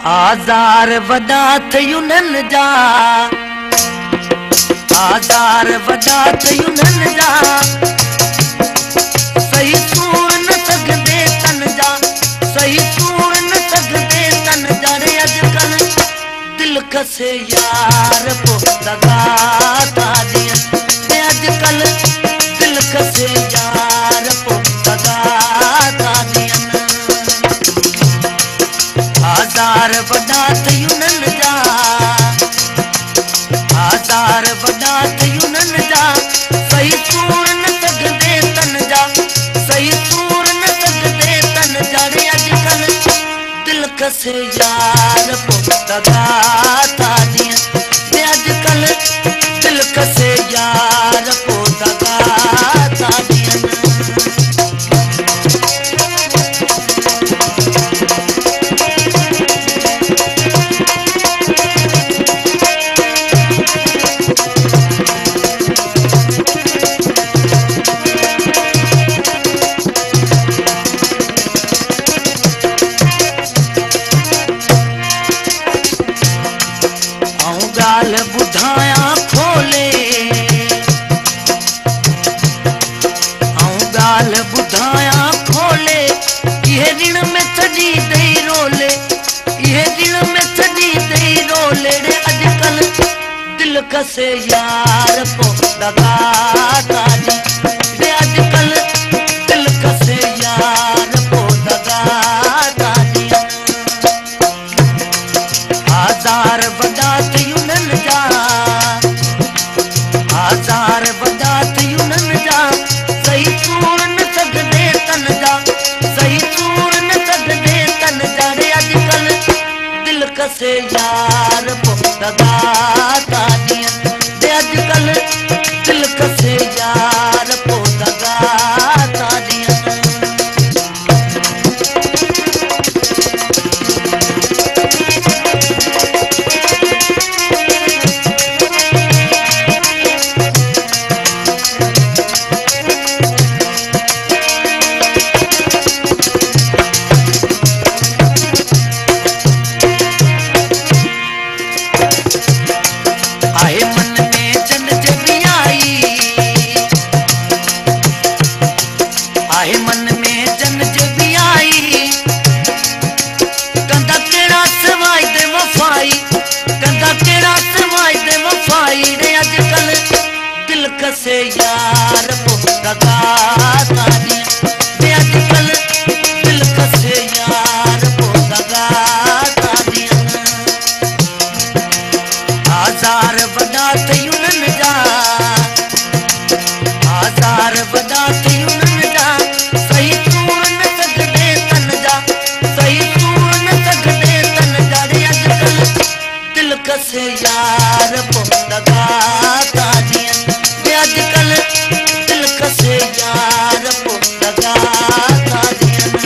आज़ार वॾा थयुननि जा, आज़ार वॾा थयुननि जा, सही सूर न सघंदे तन जा, सही सूर न सघंदे तन जा रे अॼुकल्ह दिल खसे यार पो दगा था ॾियनि रे अॼुकल्ह दिल खसे यार पो दगा था ॾियनि। आज़ार वॾा थयुननि जा, आज़ार वॾा थयुननि जा, सही सूर न सघंदे तन जा, सही सूर न सघंदे तन जा रे अॼुकल्ह दिल खसे यार पो दगा था ॾियनि रे अॼुकल्ह दिल खसे यार पो दगा था ॾियनि। ॻाल्हि ॿुधायां खोले, ॻाल्हि ॿुधायां खोले, इहे ऋण में सॼी ॾेई रोले, इहे ऋण में सॼी ॾेई रोले रे अॼुकल्ह दिल खसे यार पो दगा था ॾियनि रे अॼुकल्ह दिल खसे यार पो दगा था ॾियनि। आज़ार वॾा थयुननि जा, आज़ार वॾा थयुननि जा, सही सूर न सघंदे तन जा, सही सूर न सघंदे तन जा रे अॼुकल्ह दिल खसे यार पो दगा था ॾियनि रे अॼुकल्ह दिल खसे यार पो दगा था ॾियनि। आहे मन में जन जबी आई, आहे मन में जन जबी आई, कंदा केड़ा सवाई दे वफाई, कंदा केड़ा सवाई दे वफाई रे अॼुकल्ह दिल खसे यार पो दगा था ॾियनि रे अॼुकल्ह दिल खसे यार पो दगा था ॾियनि। आज़ार वॾा थयुननि जा, आज़ार वॾा थयुननि जा, सही सूर न सघंदे तन जा, सही सूर न सघंदे तन जा रे अॼुकल्ह दिल खसे यार पो दगा था ॾियनि रे अॼुकल्ह दिल खसे यार पो दगा था ॾियनि।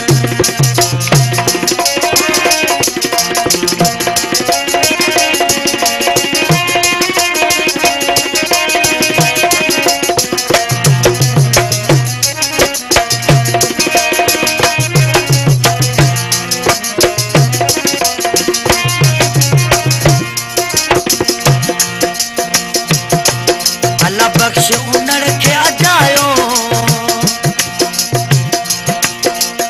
अल्लाह बख्श उन्हनि खे अजायो,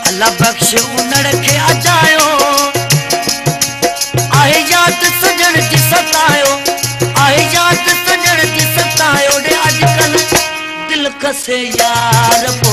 अल्लाह बख्श उन्हनि खे अजायो, आहे यादि सजण जी सतायो, आहे यादि सजण जी सतायो रे अॼुकल्ह दिल खसे यार पो